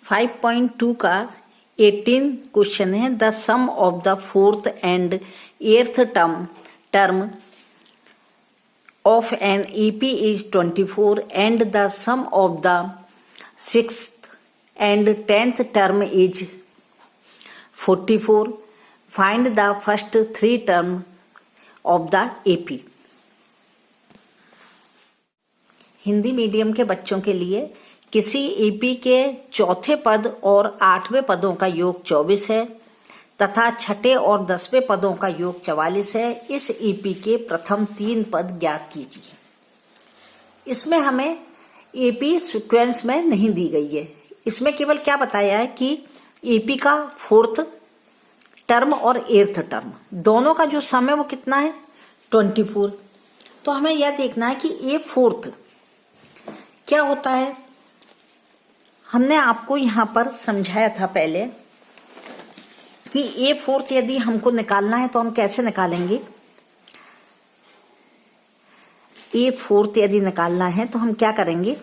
5.2 का 18 क्वेश्चन है। The sum of the fourth and eighth term of an AP is 24 and the sum of the sixth and 10th term is 44. Find the first 3 term of the AP. Hindi medium के बच्चों के लिए किसी EP के चौथे पद और 8वें पदों का योग 24 है तथा छठे और 10वें पदों का योग 44 है। इस ईपी के प्रथम 3 पद ज्ञात कीजिए। इसमें हमें ईपी सीक्वेंस में नहीं दी गई है। इसमें केवल क्या बताया है कि ईपी का फोर्थ टर्म और एर्थ टर्म दोनों का जो सम है वो कितना है 24। तो हमें यह देखना है कि ए फोर्थ क्या होता है। हमने आपको यहां पर समझाया था पहले कि ए फोर्थ यदि हमको निकालना है तो हम कैसे निकालेंगे। ए फोर्थ यदि निकालना है तो हम क्या करेंगे,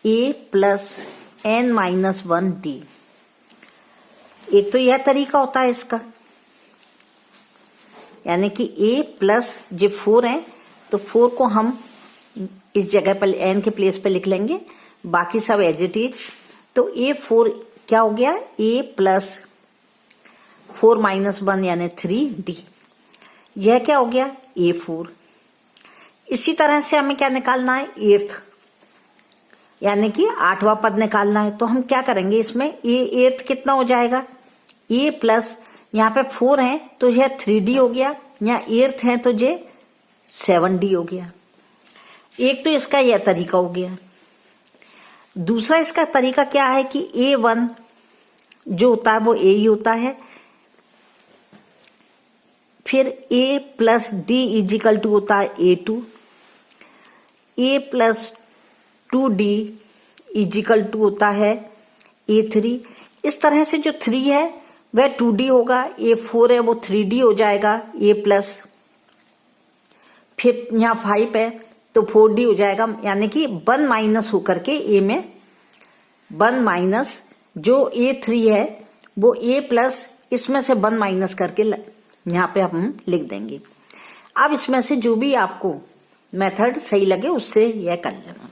ए प्लस एन माइनस 1 डी। एक तो यह तरीका होता है इसका, यानी कि ए प्लस जो 4 है तो 4 को हम इस जगह पर एन के प्लेस पे लिख लेंगे, बाकी सब एज इट इज। तो ए 4 क्या हो गया, ए प्लस 4 माइनस 1 यानी 3D। यह क्या हो गया ए 4। इसी तरह से हमें क्या निकालना है, एर्थ यानी कि 8वां पद निकालना है। तो हम क्या करेंगे, इसमें ए एर्थ कितना हो जाएगा, ए प्लस यहाँ पे 4 है तो यह 3D हो गया, यहाँ एर्थ है तो ये 7D हो गया। एक तो इसका यह तरीका हो गया। दूसरा इसका तरीका क्या है कि A1 जो होता है वो A ही होता है, फिर A plus D equal to होता है A2, A plus 2D is equal to होता है A3। इस तरह से जो 3 है वह 2D होगा, A4 है वो 3D हो जाएगा A प्लस, फिर यहाँ 5 है तो 4D हो जाएगा, यानी कि 1 माइनस होकर के ए में 1 माइनस जो A3 है वो A प्लस, इसमें से 1 माइनस करके यहाँ पे हम लिख देंगे। अब इसमें से जो भी आपको मेथड सही लगे उससे यह कर लेना।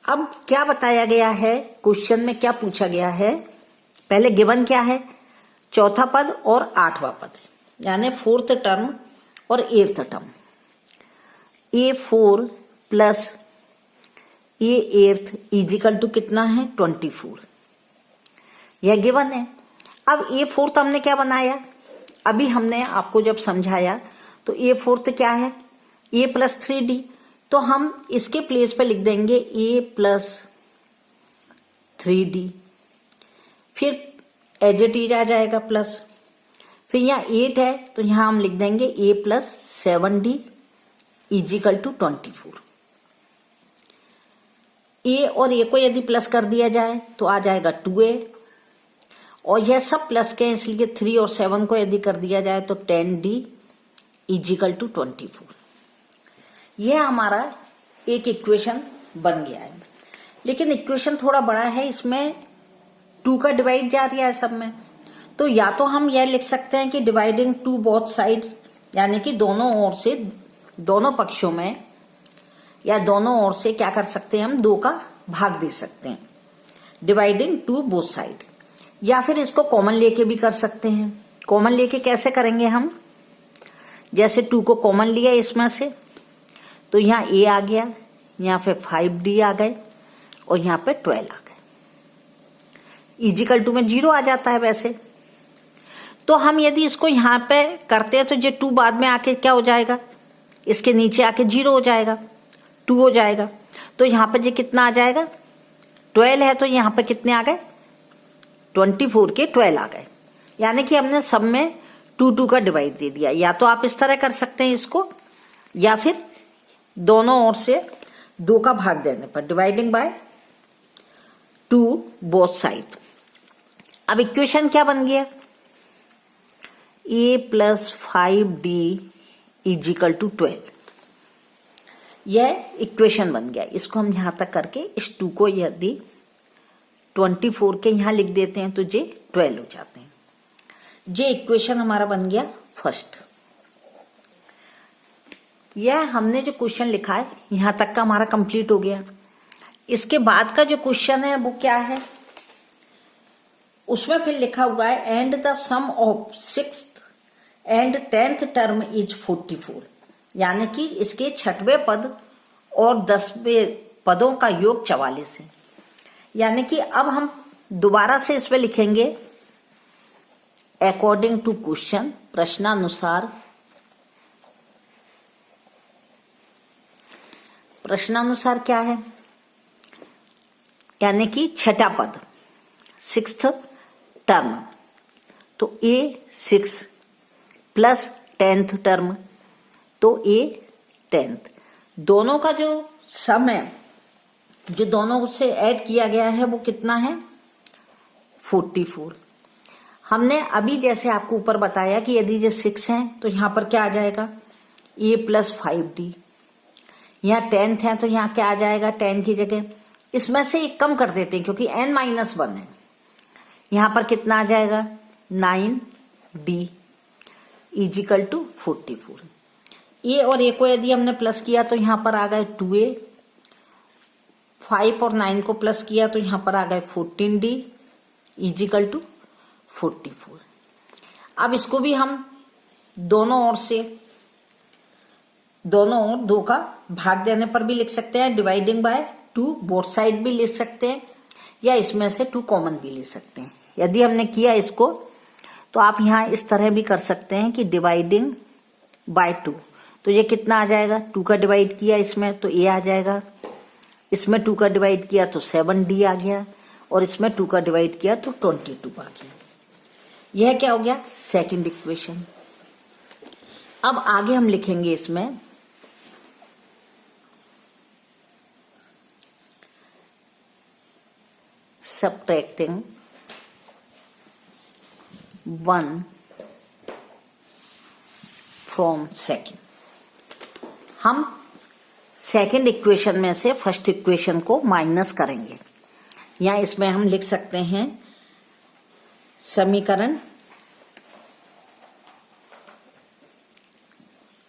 अब क्या बताया गया है क्वेश्चन में, क्या पूछा गया है, पहले गिवन क्या है, चौथा पद और 8वां पद यानी फोर्थ टर्म और eighth term. A4 plus A eighth equal to कितना है 24, यह गिवन है। अब A4 हमने क्या बनाया, अभी हमने आपको जब समझाया तो A4 क्या है, A प्लस 3D। तो हम इसके प्लेस पे लिख देंगे A प्लस 3D, फिर एज इट इज आ जाएगा प्लस, फिर यहाँ 8 है तो यहाँ हम लिख देंगे A plus 7D equal to 24। A और ए को यदि प्लस कर दिया जाए तो आ जाएगा 2A, और यह सब प्लस के इसलिए 3 और 7 को यदि कर दिया जाए तो 10D इजिकल टू 24। यह हमारा एक इक्वेशन बन गया है। लेकिन इक्वेशन थोड़ा बड़ा है, इसमें 2 का डिवाइड जा रहा है सब में। तो या तो हम यह लिख सकते हैं कि डिवाइडिंग 2 बोथ साइड, यानी कि दोनों ओर से, दोनों पक्षों में या दोनों ओर से क्या कर सकते हैं, हम 2 का भाग दे सकते हैं, डिवाइडिंग 2 बोथ साइड। या फिर इसको कॉमन लेके भी कर सकते हैं। कॉमन लेके कैसे करेंगे हम, जैसे 2 को कॉमन लिया इसमें से तो यहाँ A आ गया, यहाँ पे 5D आ गए और यहाँ पे 12 आ गए। इजिकल टू में 0 आ जाता है वैसे। तो हम यदि इसको यहाँ पे करते हैं तो ये 2 बाद में आके क्या हो जाएगा, इसके नीचे आके 0 हो जाएगा, 2 हो जाएगा। तो यहाँ पर ये कितना आ जाएगा, 12 है तो यहाँ पे कितने आ गए, 24 के 12 आ गए। यानी कि हमने सब में 2 का डिवाइड दे दिया। या तो आप इस तरह कर सकते हैं इसको, या फिर दोनों ओर से 2 का भाग देने पर, डिवाइडिंग बाय 2 बोथ साइड। अब इक्वेशन क्या बन गया, A plus 5D equal to 12। यह इक्वेशन बन गया। इसको हम यहां तक करके इस 2 को यदि 24 के यहाँ लिख देते हैं तो ये 12 हो जाते हैं। ये इक्वेशन हमारा बन गया फर्स्ट। यह हमने जो क्वेश्चन लिखा है यहाँ तक का हमारा कंप्लीट हो गया। इसके बाद का जो क्वेश्चन है वो क्या है, उसमें फिर लिखा हुआ है and the sum of 6th and 10th term is 44, यानी कि इसके 6वें पद और 10वें पदों का योग 44 है। यानी कि अब हम दोबारा से इसमें लिखेंगे अकॉर्डिंग टू क्वेश्चन, प्रश्नानुसार। प्रश्नानुसार क्या है, यानी कि 6ठा पद 6th टर्म, तो ए 6 प्लस 10th टर्म तो ए 10th, दोनों का जो सम है, जो दोनों से ऐड किया गया है वो कितना है 44। हमने अभी जैसे आपको ऊपर बताया कि यदि ये 6 है तो यहां पर क्या आ जाएगा a प्लस 5d, यहाँ 10th है तो यहाँ क्या आ जाएगा 10 की जगह इसमें से एक कम कर देते हैं क्योंकि n-1 है, यहां पर कितना आ जाएगा 9d इजिकल टू 44। ए और ए को यदि हमने प्लस किया तो यहां पर आ गए 2a, 5 और 9 को प्लस किया तो यहां पर आ गए 14d इजिकल टू 44। अब इसको भी हम दोनों ओर 2 का भाग देने पर भी लिख सकते हैं, डिवाइडिंग बाय 2 बोथ साइड भी लिख सकते हैं, या इसमें से 2 कॉमन भी ले सकते हैं। यदि हमने किया इसको तो आप यहां इस तरह भी कर सकते हैं कि डिवाइडिंग बाय 2, तो ये कितना आ जाएगा 2 का डिवाइड किया इसमें तो a आ जाएगा, इसमें 2 का डिवाइड किया तो 7d आ गया, और इसमें 2 का डिवाइड किया तो 22 आ गया। यह क्या हो गया सेकंड इक्वेशन। अब आगे हम लिखेंगे इसमें subtracting 1 from second। हम सेकेंड इक्वेशन में से फर्स्ट इक्वेशन को माइनस करेंगे, या इसमें हम लिख सकते हैं समीकरण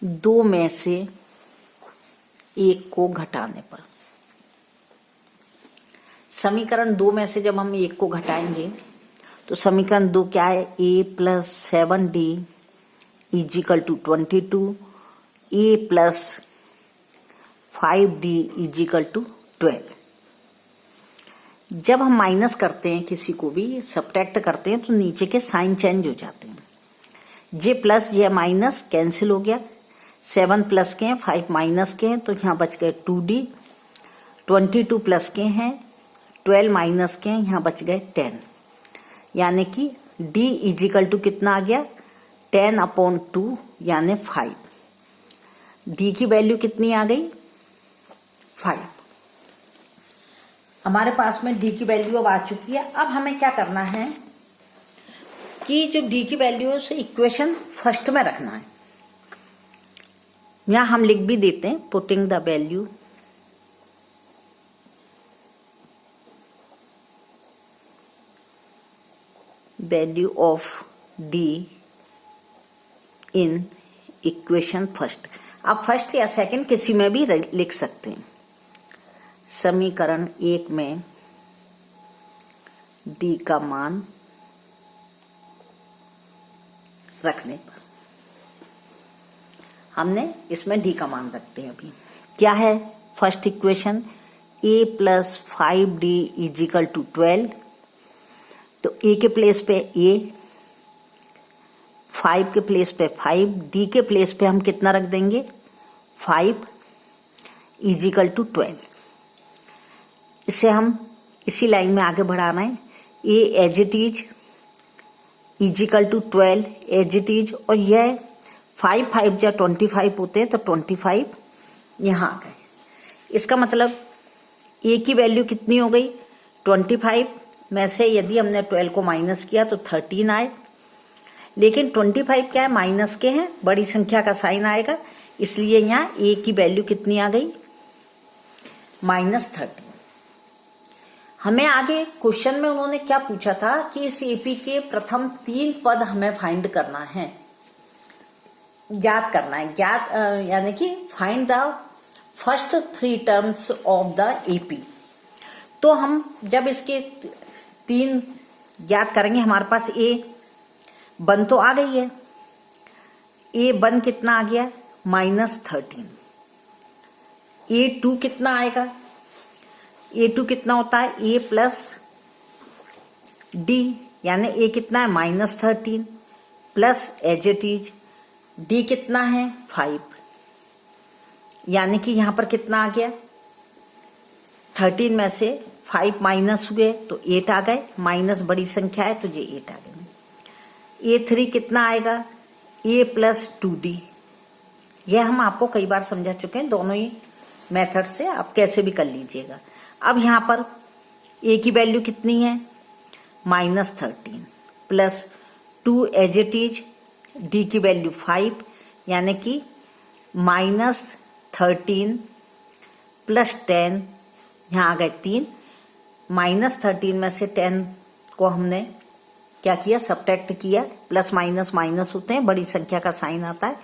2 में से 1 को घटाने पर। समीकरण 2 में से जब हम 1 को घटाएंगे तो समीकरण 2 क्या है a plus 7d equal to 22, a plus 5d equal to 12। जब हम माइनस करते हैं किसी को भी सब्ट्रैक्ट करते हैं तो नीचे के साइन चेंज हो जाते हैं, जे प्लस ये माइनस कैंसिल हो गया, 7 प्लस के हैं 5 माइनस के हैं तो यहाँ बच गए 2d, 22 प्लस के हैं 12 माइनस के हैं यहाँ बच गए 10, यानी कि d इजिकल टू कितना आ गया 10/2 यानी 5। d की वैल्यू कितनी आ गई 5। हमारे पास में d की वैल्यू अब आ चुकी है। अब हमें क्या करना है कि जो d की वैल्यू है उसे इक्वेशन फर्स्ट में रखना है। यहां हम लिख भी देते हैं putting the value of d in equation first. आप फर्स्ट या सेकंड किसी में भी लिख सकते हैं। समीकरण 1 में d का मान रखने पर हमने इसमें d का मान रखते हैं। अभी क्या है first equation a plus 5d equal to 12, तो a के प्लेस पे a, 5 के प्लेस पे 5, d के प्लेस पे हम कितना रख देंगे 5 इजिकल टू 12। इसे हम इसी लाइन में आगे बढ़ाना है, a as it is equal to 12 as it is, और यह 5 5 या 25 होते हैं तो 25 यहाँ आ गए। इसका मतलब a की वैल्यू कितनी हो गई 25 में से यदि हमने 12 को माइनस किया तो 13 आए, लेकिन 25 क्या है माइनस के हैं, बड़ी संख्या का साइन आएगा, इसलिए यहाँ a की वैल्यू कितनी आ गई -13। हमें आगे क्वेश्चन में उन्होंने क्या पूछा था कि इस एपी के प्रथम 3 पद हमें फाइंड करना है, ज्ञात करना है, यानी कि find the first 3 terms of the AP. तो हम जब इसके 3 ज्ञात करेंगे, हमारे पास A1 तो आ गई है। A1 कितना आ गया? -13। A2 कितना आएगा? A2 कितना होता है? A प्लस D, यानी A कितना है? -13 plus as it is D कितना है? 5, यानी कि यहां पर कितना आ गया? 13 में से 5 माइनस हुए तो 8 आ गए, माइनस बड़ी संख्या है तो ये 8 आ गए। A3 कितना आएगा? A plus 2D। यह हम आपको कई बार समझा चुके हैं, दोनों ही मेथड से आप कैसे भी कर लीजिएगा। अब यहां पर A की वैल्यू कितनी है? -13 plus 2 as it is, D की वैल्यू 5, यानी कि -13 प्लस 10, यहां आ गए 3। -13 में से 10 को हमने क्या किया? सब्ट्रैक्ट किया। प्लस माइनस माइनस होते हैं, बड़ी संख्या का साइन आता है,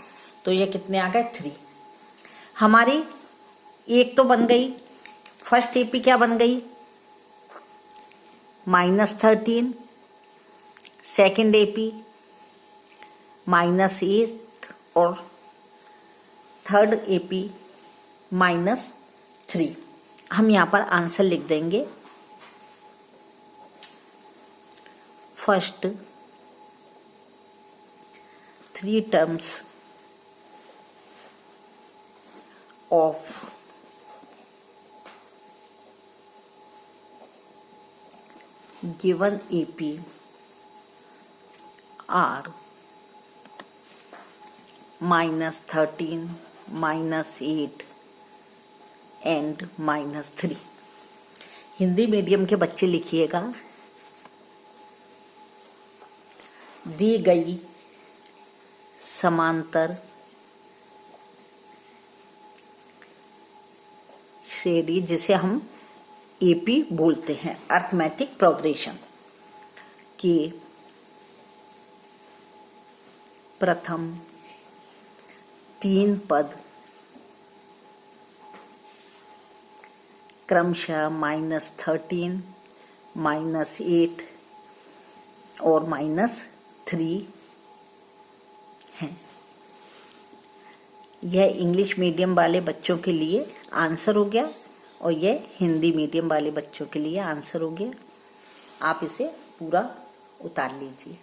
तो ये कितने आ गए? 3। हमारी एक तो बन गई, फर्स्ट एपी क्या बन गई? -13। सेकेंड एपी -8 और थर्ड एपी -3। हम यहां पर आंसर लिख देंगे। First 3 terms of given AP are -13, -8 and -3। Hindi medium के बच्चे लिखिएगा। दी गई समांतर श्रेणी, जिसे हम एपी बोलते हैं, अर्थमेटिक प्रोग्रेशन के प्रथम 3 पद क्रमशः -13, -8 और -3 हैं। यह इंग्लिश मीडियम वाले बच्चों के लिए आंसर हो गया और यह हिंदी मीडियम वाले बच्चों के लिए आंसर हो गया। आप इसे पूरा उतार लीजिए।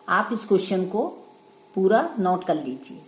आप इस क्वेश्चन को पूरा नोट कर लीजिए।